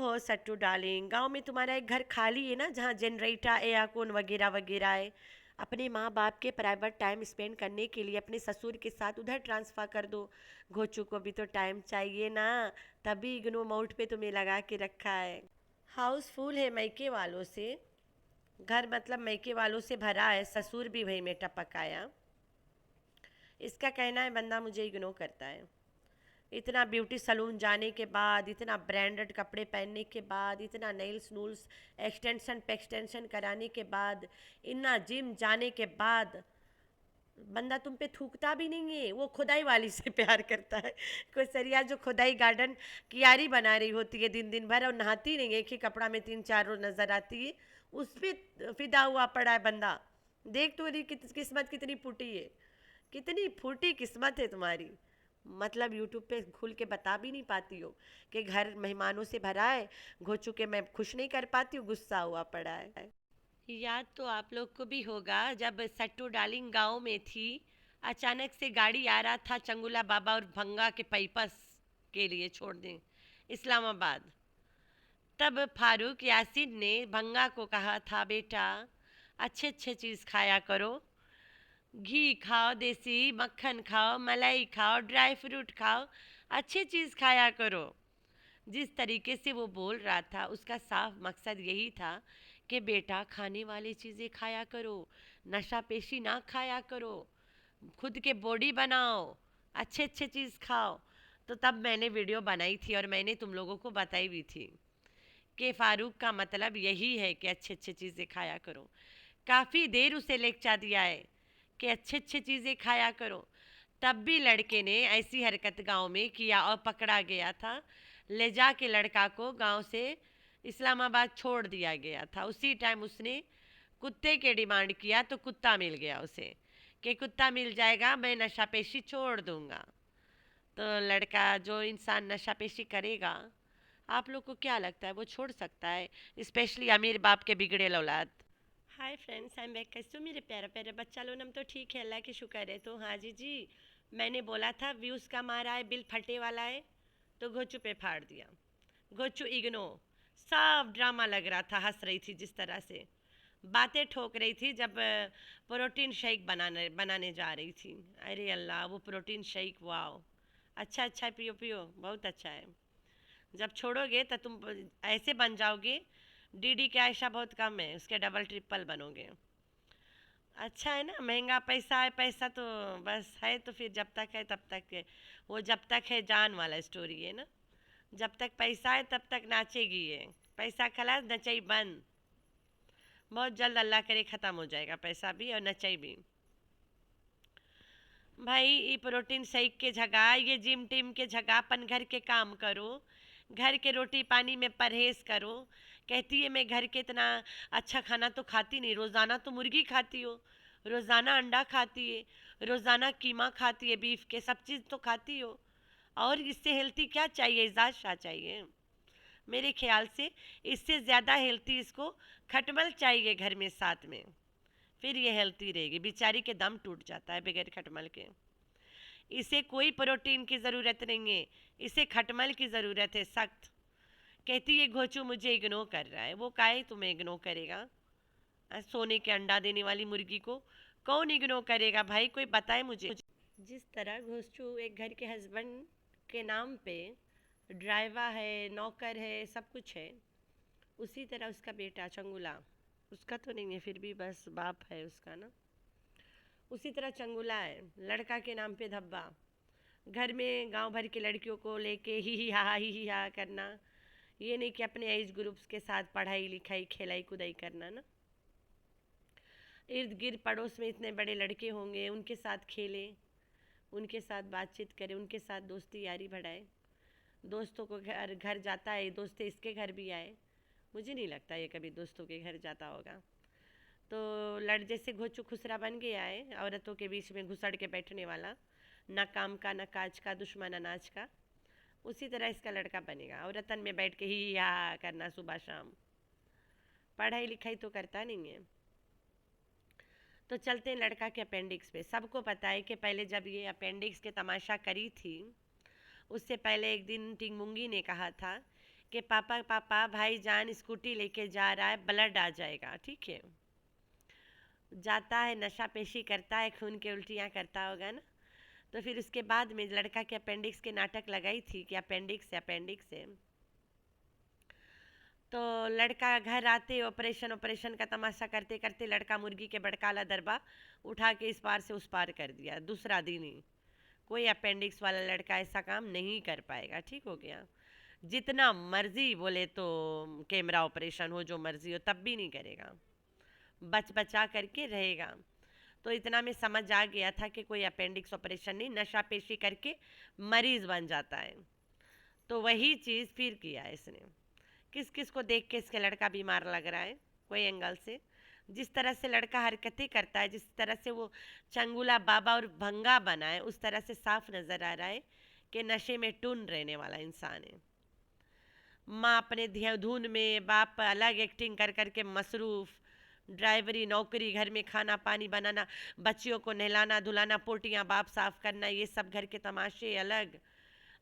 ओहो सट्टू डार्लिंग, गांव में तुम्हारा एक घर खाली है ना, जहाँ जनरेटर एयरकॉन वगैरह वगैरह है। अपने माँ बाप के प्राइवेट टाइम स्पेंड करने के लिए अपने ससुर के साथ उधर ट्रांसफ़र कर दो। घोचू को भी तो टाइम चाहिए ना, तभी इग्नो माउट पे तुम्हें लगा के रखा है। हाउसफुल है मैके वालों से, घर मतलब मैके वालों से भरा है, ससुर भी वही में टपक आया। इसका कहना है बंदा मुझे इग्नोर करता है। इतना ब्यूटी सलून जाने के बाद, इतना ब्रांडेड कपड़े पहनने के बाद, इतना नेल्स नूल्स एक्सटेंशन पेक्सटेंशन कराने के बाद, इतना जिम जाने के बाद, बंदा तुम पे थूकता भी नहीं है। वो खुदाई वाली से प्यार करता है। कोई सरिया जो खुदाई गार्डन कियारी बना रही होती है दिन दिन भर और नहाती नहीं है, एक ही कपड़ा में 3 4 रोज नजर आती है, उस पर फिदा हुआ पड़ा है बंदा। देख तो रही किस्मत कितनी फूटी है, कितनी फूटी किस्मत है तुम्हारी। मतलब यूट्यूब पे खुल के बता भी नहीं पाती हो कि घर मेहमानों से भरा है, घोचू के मैं खुश नहीं कर पाती हूँ, गुस्सा हुआ पड़ा है। याद तो आप लोग को भी होगा, जब सट्टू डार्लिंग गांव में थी, अचानक से गाड़ी आ रहा था चंगुला बाबा और भंगा के पैपस के लिए छोड़ने इस्लामाबाद। तब फारूक यासिन ने भंगा को कहा था, बेटा अच्छे अच्छे चीज़ खाया करो, घी खाओ, देसी मक्खन खाओ, मलाई खाओ, ड्राई फ्रूट खाओ, अच्छी चीज़ खाया करो। जिस तरीके से वो बोल रहा था, उसका साफ मकसद यही था कि बेटा खाने वाली चीज़ें खाया करो, नशा पेशी ना खाया करो, खुद के बॉडी बनाओ, अच्छे अच्छे चीज़ खाओ। तो तब मैंने वीडियो बनाई थी और मैंने तुम लोगों को बताई भी थी कि फ़ारूक का मतलब यही है कि अच्छे अच्छे चीज़ें खाया करो। काफ़ी देर उसे लेक्चा दिया है कि अच्छे अच्छे चीज़ें खाया करो, तब भी लड़के ने ऐसी हरकत गांव में किया और पकड़ा गया था। ले जा के लड़का को गांव से इस्लामाबाद छोड़ दिया गया था। उसी टाइम उसने कुत्ते के डिमांड किया तो कुत्ता मिल गया उसे, कि कुत्ता मिल जाएगा मैं नशा पेशी छोड़ दूंगा। तो लड़का, जो इंसान नशा पेशी करेगा, आप लोग को क्या लगता है वो छोड़ सकता है? स्पेशली अमीर बाप के बिगड़े औलाद। Hi friends, I am back. कैसे हो मेरे प्यारे प्यारे बच्चा लोग? हम तो ठीक है, अल्लाह की शुक्र है। तो हाँ जी, मैंने बोला था व्यूज़ कम आ रहा है, बिल फटे वाला है, तो घोचू पे फाड़ दिया। घोचू इग्नो, सब ड्रामा लग रहा था, हंस रही थी जिस तरह से बातें ठोक रही थी जब प्रोटीन शेक बनाने बनाने जा रही थी। अरे अल्लाह, वो प्रोटीन शेक, वाह, अच्छा अच्छा, पियो पियो, बहुत अच्छा है। जब छोड़ोगे तो तुम ऐसे बन जाओगे, डीडी के आयशा बहुत कम है, उसके डबल ट्रिपल बनोगे। अच्छा है ना, महंगा पैसा है, पैसा तो बस है, तो फिर जब तक है तब तक है। वो जब तक है जान वाला स्टोरी है ना, जब तक पैसा है तब तक नाचेगी ये, पैसा खलास नचई बंद। बहुत जल्द अल्लाह करे ख़त्म हो जाएगा पैसा भी और नचई भी। भाई ये प्रोटीन शेक के जगह, ये जिम टिम के जगह अपन घर के काम करो, घर के रोटी पानी में परहेज करो। कहती है मैं घर के इतना अच्छा खाना तो खाती नहीं, रोज़ाना तो मुर्गी खाती हो, रोज़ाना अंडा खाती है, रोज़ाना कीमा खाती है, बीफ के सब चीज़ तो खाती हो, और इससे हेल्थी क्या चाहिए, इजाज़ शाह चाहिए? मेरे ख्याल से इससे ज़्यादा हेल्थी इसको खटमल चाहिए घर में साथ में, फिर ये हेल्थी रहेगी। बेचारी के दम टूट जाता है बगैर खटमल के। इसे कोई प्रोटीन की ज़रूरत नहीं है, इसे खटमल की ज़रूरत है सख्त। कहती है घोचू मुझे इग्नोर कर रहा है, वो काहे तुम्हें इग्नोर करेगा? सोने के अंडा देने वाली मुर्गी को कौन इग्नोर करेगा भाई, कोई बताए मुझे। जिस तरह घोचू एक घर के हस्बैंड के नाम पे ड्राइवर है, नौकर है, सब कुछ है, उसी तरह उसका बेटा चंगुला, उसका तो नहीं है फिर भी बस बाप है उसका ना, उसी तरह चंगुला है, लड़का के नाम पे धब्बा। घर में गांव भर की लड़कियों को लेके ही हा करना, ये नहीं कि अपने एज ग्रुप्स के साथ पढ़ाई लिखाई खेलाई कुदाई करना ना। इर्द गिर्द पड़ोस में इतने बड़े लड़के होंगे, उनके साथ खेले, उनके साथ बातचीत करे, उनके साथ दोस्ती यारी बढ़ाए। दोस्तों को घर घर जाता है, दोस्त इसके घर भी आए, मुझे नहीं लगता ये कभी दोस्तों के घर जाता होगा। तो लड़ जैसे घोचू खुसरा बन गया है, औरतों के बीच में घुसड़ के बैठने वाला, न काम का न काज का, दुश्मन अनाज का, उसी तरह इसका लड़का बनेगा, औरतन में बैठ के ही या करना सुबह शाम, पढ़ाई लिखाई तो करता नहीं है। तो चलते हैं लड़का के अपेंडिक्स पे। सबको पता है कि पहले जब ये अपेंडिक्स के तमाशा करी थी, उससे पहले एक दिन टिंगमुंगी ने कहा था कि पापा पापा भाईजान स्कूटी लेके जा रहा है, ब्लड आ जाएगा, ठीक है। जाता है, नशा पेशी करता है, खून के उल्टियाँ करता होगा ना। तो फिर उसके बाद में लड़का के अपेंडिक्स के नाटक लगाई थी कि अपेंडिक्स है। तो लड़का घर आते ऑपरेशन ऑपरेशन का तमाशा करते करते लड़का मुर्गी के बड़काला दरबा उठा के इस पार से उस पार कर दिया दूसरा दिन ही। कोई अपेंडिक्स वाला लड़का ऐसा काम नहीं कर पाएगा, ठीक हो गया। जितना मर्जी बोले तो कैमरा ऑपरेशन हो, जो मर्जी हो, तब भी नहीं करेगा, बच बचा करके रहेगा। तो इतना में समझ आ गया था कि कोई अपेंडिक्स ऑपरेशन नहीं, नशा पेशी करके मरीज बन जाता है। तो वही चीज़ फिर किया इसने। किस किस को देख के इसके लड़का बीमार लग रहा है कोई एंगल से। जिस तरह से लड़का हरकतें करता है, जिस तरह से वो चंगुला बाबा और भंगा बना है, उस तरह से साफ नज़र आ रहा है कि नशे में टून रहने वाला इंसान है। माँ अपने धुन में, बाप अलग एक्टिंग कर करके मसरूफ़, ड्राइवरी नौकरी, घर में खाना पानी बनाना, बच्चियों को नहलाना धुलाना, पोटियाँ बाप साफ करना, ये सब घर के तमाशे अलग।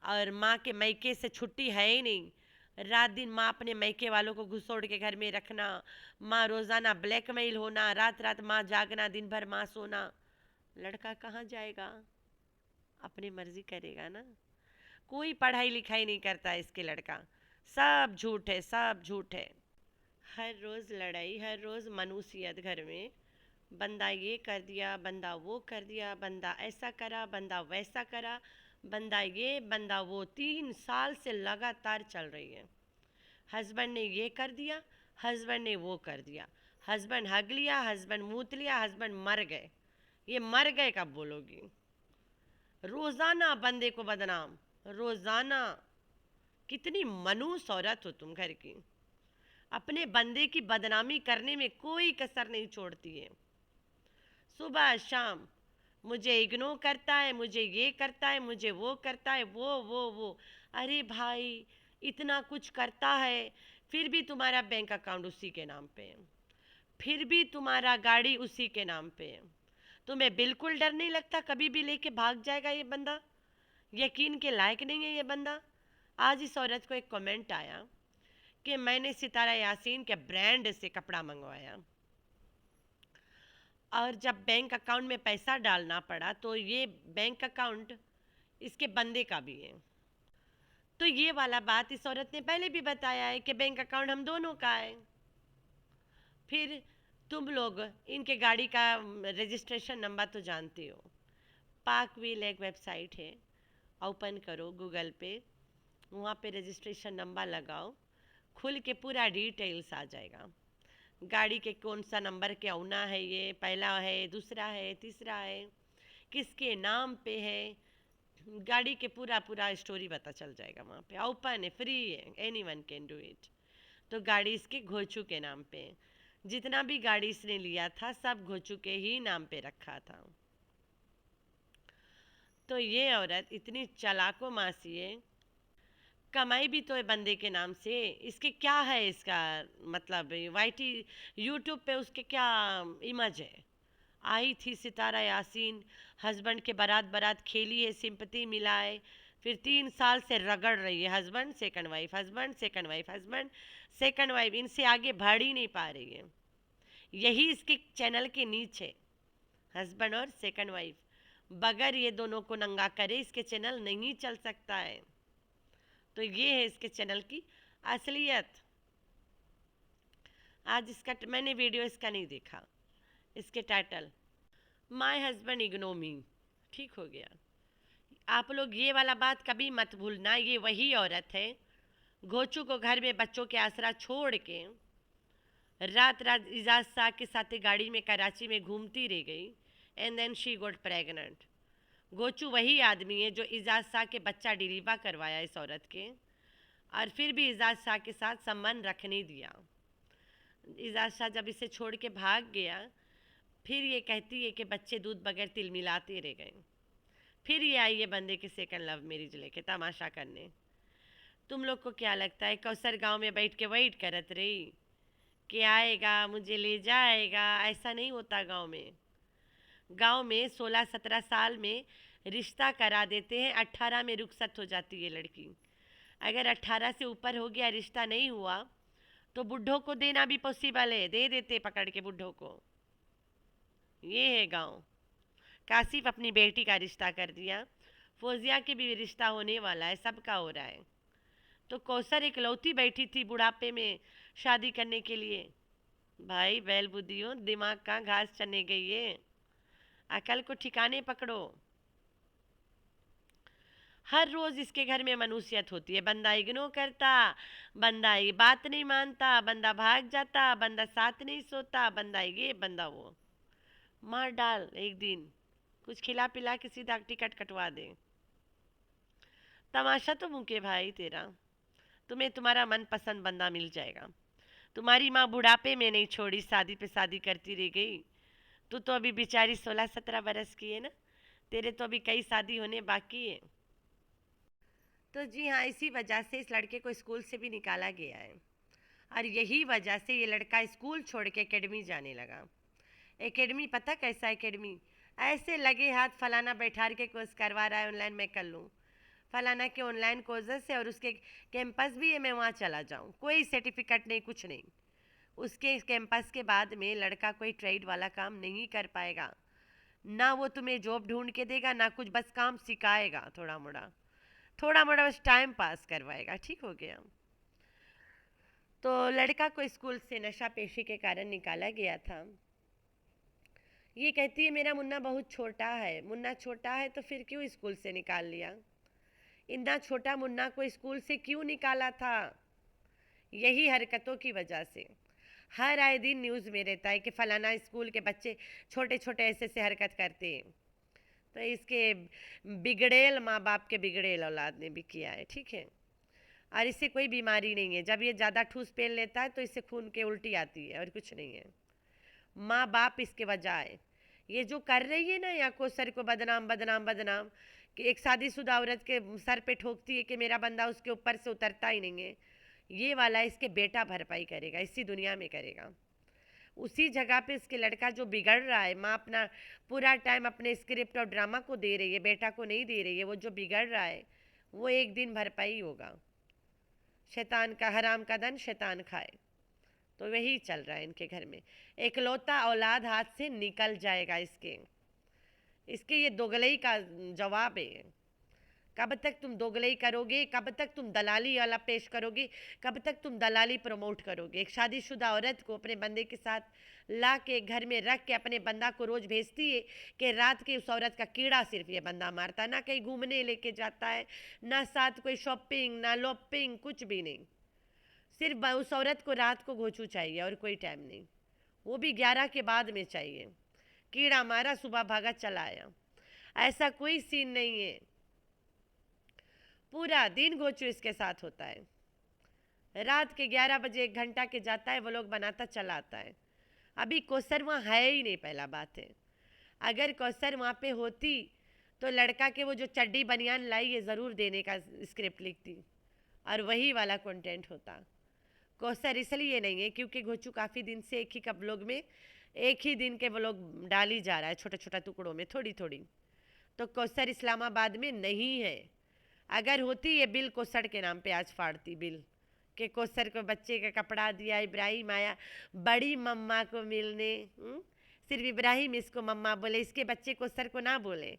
और माँ के मैके से छुट्टी है ही नहीं, रात दिन माँ अपने मैके वालों को घुसोड़ के घर में रखना, माँ रोज़ाना ब्लैकमेल होना, रात रात माँ जागना, दिन भर माँ सोना। लड़का कहाँ जाएगा, अपनी मर्जी करेगा ना। कोई पढ़ाई लिखाई नहीं करता है इसके लड़का, सब झूठ है, सब झूठ है। हर रोज़ लड़ाई, हर रोज़ मनुष्यत घर में। बंदा ये कर दिया, बंदा वो कर दिया, बंदा ऐसा करा, बंदा वैसा करा, बंदा ये बंदा वो, 3 साल से लगातार चल रही है। हस्बैंड ने ये कर दिया, हस्बैंड ने वो कर दिया, हस्बैंड हग लिया, हस्बैंड मूत लिया, हस्बैंड मर गए। ये मर गए कब बोलोगी? रोज़ाना बंदे को बदनाम, रोज़ाना। कितनी मनुष्य औरत हो तुम घर की, अपने बंदे की बदनामी करने में कोई कसर नहीं छोड़ती है। सुबह शाम मुझे इग्नोर करता है, मुझे ये करता है, मुझे वो करता है, वो। अरे भाई, इतना कुछ करता है, फिर भी तुम्हारा बैंक अकाउंट उसी के नाम पे है, फिर भी तुम्हारा गाड़ी उसी के नाम पे है। तुम्हें बिल्कुल डर नहीं लगता कभी भी लेके भाग जाएगा ये बंदा? यकीन के लायक नहीं है ये बंदा। आज इस औरत को एक कमेंट आया कि मैंने सितारा यासीन के ब्रांड से कपड़ा मंगवाया, और जब बैंक अकाउंट में पैसा डालना पड़ा तो ये बैंक अकाउंट इसके बंदे का भी है। तो ये वाला बात इस औरत ने पहले भी बताया है कि बैंक अकाउंट हम दोनों का है। फिर तुम लोग इनके गाड़ी का रजिस्ट्रेशन नंबर तो जानते हो। पार्क व्हील एक वेबसाइट है, ओपन करो गूगल पे, वहाँ पे रजिस्ट्रेशन नंबर लगाओ, खुल के पूरा डिटेल्स आ जाएगा। गाड़ी के कौन सा नंबर के औना है, ये पहला है, दूसरा है, तीसरा है, किसके नाम पे है, गाड़ी के पूरा पूरा स्टोरी पता चल जाएगा। वहाँ पे ओपन है, फ्री है, any one can do it. तो गाड़ी इसके घोचू के नाम पे है। जितना भी गाड़ी इसने लिया था सब घोचू के ही नाम पे रखा था। तो ये औरत इतनी चालाको मासी है, कमाई भी तो है बंदे के नाम से। इसके क्या है, इसका मतलब वाईटी यूट्यूब पे उसके क्या इमेज है? आई थी सितारा यासीन, हस्बैंड के बारात बारात खेली है, सिंपति मिला है, फिर 3 साल से रगड़ रही है husband second wife, husband second wife, husband second wife, इनसे आगे बढ़ ही नहीं पा रही है। यही इसके चैनल के नीचे, हस्बैंड और सेकंड वाइफ, बगैर ये दोनों को नंगा करे इसके चैनल नहीं चल सकता है। तो ये है इसके चैनल की असलियत। आज इसका मैंने वीडियो इसका नहीं देखा, इसके title my husband ignore me, ठीक हो गया। आप लोग ये वाला बात कभी मत भूलना, ये वही औरत है घोचू को घर में बच्चों के आसरा छोड़ के रात रात इजाज शाह के साथ गाड़ी में कराची में घूमती रह गई, and then she got pregnant. गोचू वही आदमी है जो इजाज शाह के बच्चा डिलीवर करवाया इस औरत के, और फिर भी इजाज शाह के साथ संबंध रखने दिया। इजाज शाह जब इसे छोड़ के भाग गया, फिर ये कहती है कि बच्चे दूध बगैर तिल मिलाते रह गए। फिर ये आई है बंदे के सेकंड लव मैरिज लेके तमाशा करने। तुम लोग को क्या लगता है कौसर गांव में बैठ के वेट करत रही कि आएगा मुझे ले जाएगा? ऐसा नहीं होता गांव में। गांव में 16-17 साल में रिश्ता करा देते हैं, 18 में रुखसत हो जाती है लड़की। अगर 18 से ऊपर हो गया, रिश्ता नहीं हुआ, तो बुढ़ों को देना भी पॉसिबल है, दे देते पकड़ के बुढ़ों को। ये है गांव। काशिफ अपनी बेटी का रिश्ता कर दिया, फौजिया के भी रिश्ता होने वाला है, सबका हो रहा है। तो कौसर इकलौती बैठी थी बुढ़ापे में शादी करने के लिए। भाई बैल बुद्धियों, दिमाग का घास चने गई है, अकल को ठिकाने पकड़ो। हर रोज इसके घर में मनुष्यत होती है, बंदा इग्नोर करता, बंदा ये बात नहीं मानता, बंदा भाग जाता, बंदा साथ नहीं सोता, बंदा ये बंदा वो। मार डाल एक दिन, कुछ खिला पिला के सीधा टिकट कटवा दे। तमाशा तो मुके भाई तेरा, तुम्हें तुम्हारा मनपसंद बंदा मिल जाएगा। तुम्हारी माँ बुढ़ापे में नहीं छोड़ी, शादी पे शादी करती रह गई। तू तो अभी बेचारी 16-17 बरस की है ना, तेरे तो अभी कई शादी होने बाकी है। तो जी हाँ, इसी वजह से इस लड़के को स्कूल से भी निकाला गया है, और यही वजह से ये लड़का स्कूल छोड़ के एकेडमी जाने लगा। एकेडमी पता कैसा एकेडमी? ऐसे लगे हाथ फलाना बैठा के कोर्स करवा रहा है ऑनलाइन, मैं कर लूँ फलाना के ऑनलाइन कोर्सेज से, और उसके कैंपस भी है, मैं वहाँ चला जाऊँ। कोई सर्टिफिकेट नहीं, कुछ नहीं। उसके कैंपस के बाद में लड़का कोई ट्रेड वाला काम नहीं कर पाएगा, ना वो तुम्हें जॉब ढूंढ के देगा, ना कुछ, बस काम सिखाएगा थोड़ा मोड़ा, थोड़ा मोड़ा बस टाइम पास करवाएगा। ठीक हो गया। तो लड़का को स्कूल से नशा पेशी के कारण निकाला गया था। ये कहती है मेरा मुन्ना बहुत छोटा है। मुन्ना छोटा है तो फिर क्यों स्कूल से निकाल लिया? इतना छोटा मुन्ना को स्कूल से क्यों निकाला था? यही हरकतों की वजह से। हर आए दिन न्यूज़ में रहता है कि फलाना स्कूल के बच्चे छोटे छोटे ऐसे ऐसे हरकत करते हैं। तो इसके बिगड़ेल माँ बाप के बिगड़ेल औलाद ने भी किया है। ठीक है। और इससे कोई बीमारी नहीं है, जब ये ज़्यादा ठूस पेल लेता है तो इससे खून के उल्टी आती है, और कुछ नहीं है। माँ बाप इसके वजह है। ये जो कर रही है ना, या को सर को बदनाम बदनाम बदनाम, कि एक शादीशुदा औरत के सर पे ठोकती है कि मेरा बंदा उसके ऊपर से उतरता ही नहीं है, ये वाला इसके बेटा भरपाई करेगा, इसी दुनिया में करेगा। उसी जगह पे इसके लड़का जो बिगड़ रहा है, माँ अपना पूरा टाइम अपने स्क्रिप्ट और ड्रामा को दे रही है, बेटा को नहीं दे रही है, वो जो बिगड़ रहा है वो एक दिन भरपाई होगा। शैतान का, हराम का धन शैतान खाए। तो वही चल रहा है इनके घर में। एकलौता औलाद हाथ से निकल जाएगा इसके। इसके ये दोगलई का जवाब है। कब तक तुम दोगलई करोगे? कब तक तुम दलाली वाला पेश करोगे? कब तक तुम दलाली प्रमोट करोगे? एक शादीशुदा औरत को अपने बंदे के साथ ला के घर में रख के अपने बंदा को रोज भेजती है कि रात के उस औरत का कीड़ा सिर्फ ये बंदा मारता है, ना कहीं घूमने लेके जाता है, ना साथ कोई शॉपिंग, ना लॉपिंग, कुछ भी नहीं। सिर्फ उस औरत को रात को घोचू चाहिए और कोई टाइम नहीं, वो भी 11 के बाद में चाहिए। कीड़ा मारा, सुबह भागा, चला आया, ऐसा कोई सीन नहीं है। पूरा दिन घोचू इसके साथ होता है। रात के 11 बजे 1 घंटा के जाता है, वो लोग बनाता चला आता है। अभी कौसर वहाँ है ही नहीं, पहला बात है। अगर कौसर वहाँ पे होती तो लड़का के वो जो चड्डी बनियान लाई ये ज़रूर देने का स्क्रिप्ट लिखती, और वही वाला कंटेंट होता। कौसर इसलिए नहीं है क्योंकि घोचू काफ़ी दिन से एक ही का ब्लॉग में, एक ही दिन के ब्लॉग डाली जा रहा है, छोटा छोटा टुकड़ों में, थोड़ी थोड़ी। तो कौसर इस्लामाबाद में नहीं है। अगर होती ये बिल कौसर के नाम पे आज फाड़ती बिल, कि कौसर को बच्चे का कपड़ा दिया, इब्राहिम आया बड़ी मम्मा को मिलने। सिर्फ इब्राहिम इसको मम्मा बोले, इसके बच्चे कौसर को ना बोले,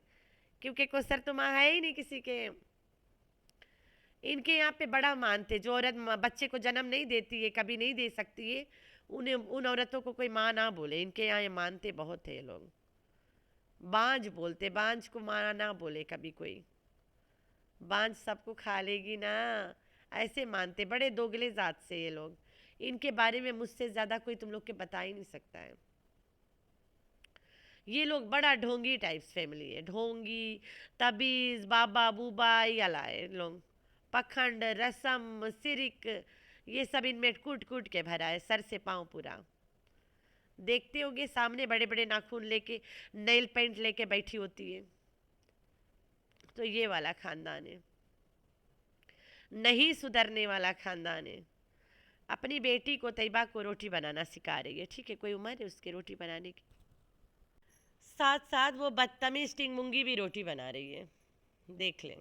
क्योंकि कौसर तो माँ है ही नहीं किसी के। इनके यहाँ पे बड़ा मानते, जो औरत बच्चे को जन्म नहीं देती है, कभी नहीं दे सकती है, उन्हें, उन औरतों को कोई माँ ना बोले। इनके यहाँ ये मानते बहुत है ये लोग। बांझ बोलते, बांझ को माँ ना बोले कभी कोई। बांझ सबको खा लेगी ना, ऐसे मानते। बड़े दोगले जात से ये लोग। इनके बारे में मुझसे ज़्यादा कोई तुम लोग के बता ही नहीं सकता है। ये लोग बड़ा ढोंगी टाइप्स फैमिली है, ढोंगी, तबीज़, बाबा बूबा, ये लाए लोग। पखंड, रसम, सिरिक, ये सब इनमें कूट कूट के भरा है, सर से पाँव पूरा। देखते होगे सामने बड़े बड़े नाखून लेके, नेल पेंट लेके बैठी होती है। तो ये वाला खानदान है, नहीं सुधरने वाला खानदान है। अपनी बेटी को, तैयबा को रोटी बनाना सिखा रही है। ठीक है, कोई उम्र है उसके रोटी बनाने की? साथ साथ वो बदतमीज टिंग मुंगी भी रोटी बना रही है, देख लें।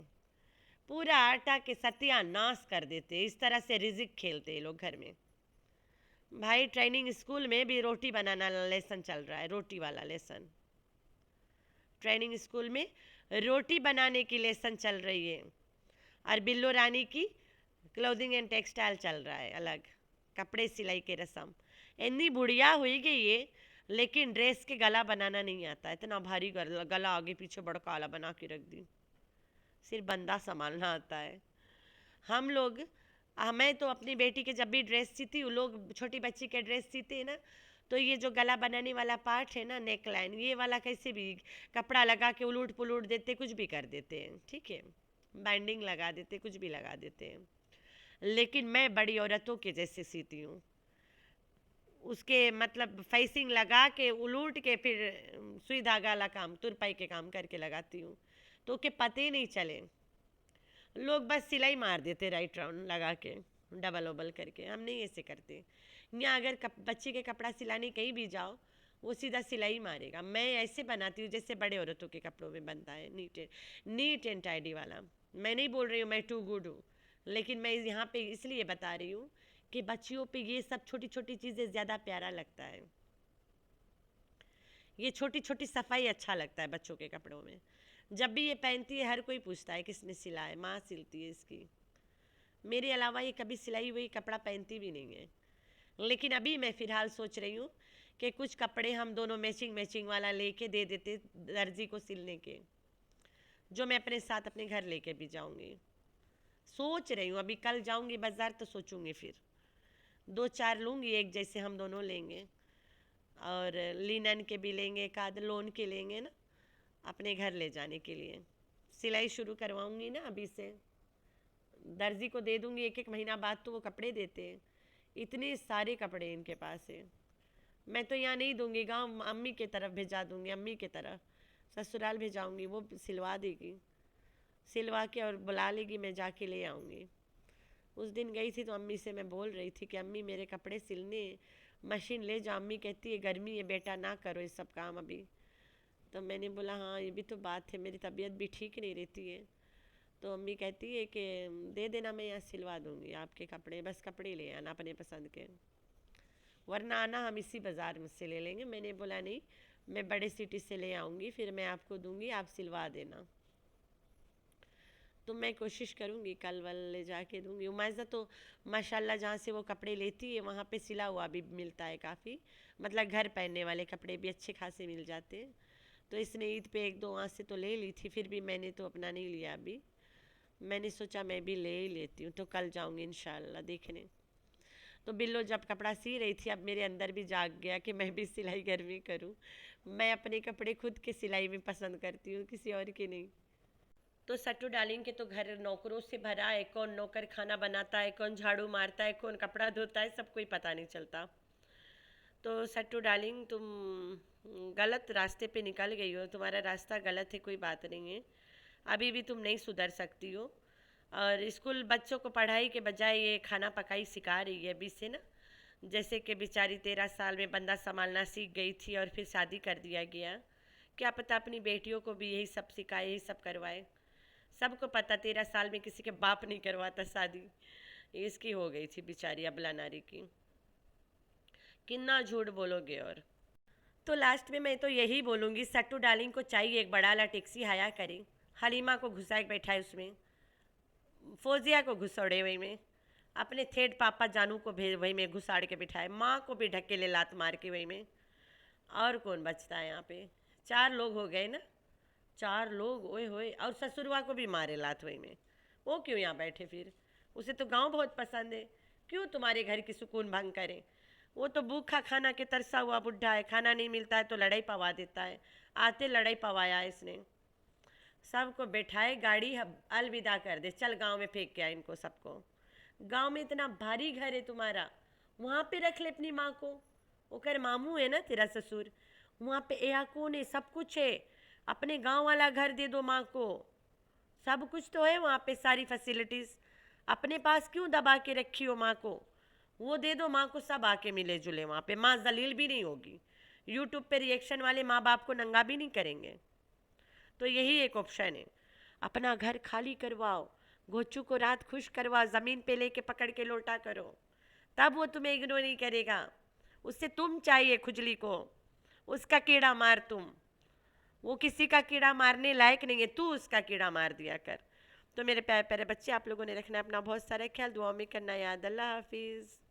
पूरा आटा के सत्यानाश कर देते। इस तरह से रिजिक खेलते ये लोग घर में। भाई ट्रेनिंग स्कूल में भी रोटी बनाना लेसन चल रहा है, रोटी वाला लेसन। ट्रेनिंग स्कूल में रोटी बनाने की लेसन चल रही है। और बिल्लो रानी की क्लोथिंग एंड टेक्सटाइल चल रहा है अलग, कपड़े सिलाई के रस्म। इतनी बुढ़िया हुई गई है, लेकिन ड्रेस के गला बनाना नहीं आता। इतना भारी गला आगे पीछे बड़ा काला बना के रख दी। सिर्फ बंदा संभालना आता है। हम लोग, मैं तो अपनी बेटी के जब भी ड्रेस सीती हूँ, लोग छोटी बच्ची के ड्रेस सीते हैं ना, तो ये जो गला बनाने वाला पार्ट है ना, नेक लाइन, ये वाला कैसे भी कपड़ा लगा के उलूट पुलूट देते, कुछ भी कर देते हैं, ठीक है, बाइंडिंग लगा देते, कुछ भी लगा देते हैं। लेकिन मैं बड़ी औरतों के जैसे सीती हूँ, उसके मतलब फेसिंग लगा के उलूट के फिर सुई धागा वाला काम, तुरपाई के काम करके लगाती हूँ, तो के पते ही नहीं चले। लोग बस सिलाई मार देते राइट राउंड लगा के, डबल ओबल करके। हम नहीं ऐसे करते। यहाँ अगर बच्चे के कपड़ा सिलाने कहीं भी जाओ, वो सीधा सिलाई मारेगा। मैं ऐसे बनाती हूँ जैसे बड़े औरतों के कपड़ों में बनता है, नीट एंड टाइडी वाला। मैं नहीं बोल रही हूँ मैं टू गुड हूँ, लेकिन मैं यहाँ पे इसलिए बता रही हूँ कि बच्चियों पे ये सब छोटी छोटी चीज़ें ज़्यादा प्यारा लगता है। ये छोटी छोटी सफाई अच्छा लगता है बच्चों के कपड़ों में। जब भी ये पहनती है, हर कोई पूछता है किसने सिलाया, माँ सिलती है इसकी। मेरे अलावा ये कभी सिलाई हुई कपड़ा पहनती भी नहीं है। लेकिन अभी मैं फ़िलहाल सोच रही हूँ कि कुछ कपड़े हम दोनों मैचिंग वाला लेके दे देते दर्जी को सिलने के, जो मैं अपने साथ अपने घर लेके भी जाऊँगी। सोच रही हूँ, अभी कल जाऊँगी बाज़ार तो सोचूंगी, फिर 2-4 लूँगी, एक जैसे हम दोनों लेंगे। और लिनन के भी लेंगे, एक आध लोन के लेंगे ना, अपने घर ले जाने के लिए। सिलाई शुरू करवाऊँगी ना अभी से, दर्जी को दे दूँगी 1-1 महीना बाद, तो वो कपड़े देते हैं। इतने सारे कपड़े इनके पास है। मैं तो यहाँ नहीं दूँगी, गांव अम्मी के तरफ भेजा दूँगी, अम्मी के तरफ ससुराल भेजाऊँगी, वो सिलवा देगी, सिलवा के और बुला लेगी, मैं जाके ले आऊँगी। उस दिन गई थी तो अम्मी से मैं बोल रही थी कि अम्मी मेरे कपड़े सिलने मशीन ले जाओ। अम्मी कहती है गर्मी है बेटा, ना करो ये सब काम अभी। तो मैंने बोला हाँ ये भी तो बात है, मेरी तबीयत भी ठीक नहीं रहती है। तो अम्मी कहती है कि दे देना, मैं यहाँ सिलवा दूँगी आपके कपड़े, बस कपड़े ले आना अपने पसंद के, वरना आना हम इसी बाज़ार में से ले लेंगे। मैंने बोला नहीं, मैं बड़े सिटी से ले आऊँगी, फिर मैं आपको दूँगी, आप सिलवा देना। तो मैं कोशिश करूँगी कल वल ले जाके दूँगी। उमाइज़ा तो माशाल्लाह जहाँ से वो कपड़े लेती है वहाँ पे सिला हुआ भी मिलता है काफ़ी, मतलब घर पहनने वाले कपड़े भी अच्छे खासे मिल जाते हैं। तो इसने ईद पे 1-2 वहाँ से तो ले ली थी, फिर भी मैंने तो अपना नहीं लिया अभी। मैंने सोचा मैं भी ले ही लेती हूँ, तो कल जाऊँगी इंशाल्लाह देखने। तो बिल्लो जब कपड़ा सी रही थी, अब मेरे अंदर भी जाग गया कि मैं भी सिलाई घर में करूँ। मैं अपने कपड़े खुद के सिलाई में पसंद करती हूँ, किसी और के नहीं। तो सट्टू डार्लिंग के तो घर नौकरों से भरा है, कौन नौकर खाना बनाता है, कौन झाड़ू मारता है, कौन कपड़ा धोता है, सब कोई पता नहीं चलता। तो सट्टू डार्लिंग तुम गलत रास्ते पे निकल गई हो, तुम्हारा रास्ता गलत है, कोई बात नहीं है, अभी भी तुम नहीं सुधर सकती हो। और स्कूल बच्चों को पढ़ाई के बजाय ये खाना पकाई सिखा रही है अभी से ना। जैसे कि बेचारी 13 साल में बंदा संभालना सीख गई थी और फिर शादी कर दिया गया। क्या पता अपनी बेटियों को भी यही सब सिखाए, यही सब करवाए। सबको पता 13 साल में किसी के बाप नहीं करवाता शादी, इसकी हो गई थी बेचारी अबला नारी की। कितना झूठ बोलोगे। और तो लास्ट में मैं तो यही बोलूँगी, सट्टू डार्लिंग को चाहिए एक बड़ा वाला टैक्सी हाया करे, हलीमा को घुसा के बैठाए उसमें, फौजिया को घुसौड़े वही में, अपने थेड पापा जानू को भेज वही में घुसाड़ के बिठाए, माँ को भी ढकेले लात मार के वही में। और कौन बचता है यहाँ पे? 4 लोग हो गए ना, 4 लोग, ओए होए। और ससुरवा को भी मारे लात वही में। वो क्यों यहाँ बैठे फिर? उसे तो गांव बहुत पसंद है, क्यों तुम्हारे घर की सुकून भंग करे? वो तो भूखा खाना के तरसा हुआ बुढ़ा है, खाना नहीं मिलता है तो लड़ाई पवा देता है। आते लड़ाई पवाया इसने, सबको बैठाए गाड़ी अलविदा कर दे, चल गांव में फेंक के आए इनको सबको। गांव में इतना भारी घर है तुम्हारा, वहाँ पे रख ले अपनी माँ को। ओकर मामू है ना तेरा ससुर, वहाँ पे एयरकॉन है, सब कुछ है। अपने गांव वाला घर दे दो माँ को, सब कुछ तो है वहाँ पे, सारी फैसिलिटीज़। अपने पास क्यों दबा के रखी हो माँ को? वो दे दो माँ को, सब आके मिले जुले वहाँ पे। माँ जलील भी नहीं होगी, यूट्यूब पे रिएक्शन वाले माँ बाप को नंगा भी नहीं करेंगे। तो यही एक ऑप्शन है, अपना घर खाली करवाओ, घोचू को रात खुश करवा, ज़मीन पे लेके पकड़ के लोटा करो, तब वो तुम्हें इग्नोर नहीं करेगा। उससे तुम चाहिए खुजली को, उसका कीड़ा मार तुम। वो किसी का कीड़ा मारने लायक नहीं है, तू उसका कीड़ा मार दिया कर। तो मेरे प्यारे प्यारे बच्चे, आप लोगों ने रखना अपना बहुत सारा ख्याल, दुआ में करना याद। अल्लाह हाफिज़।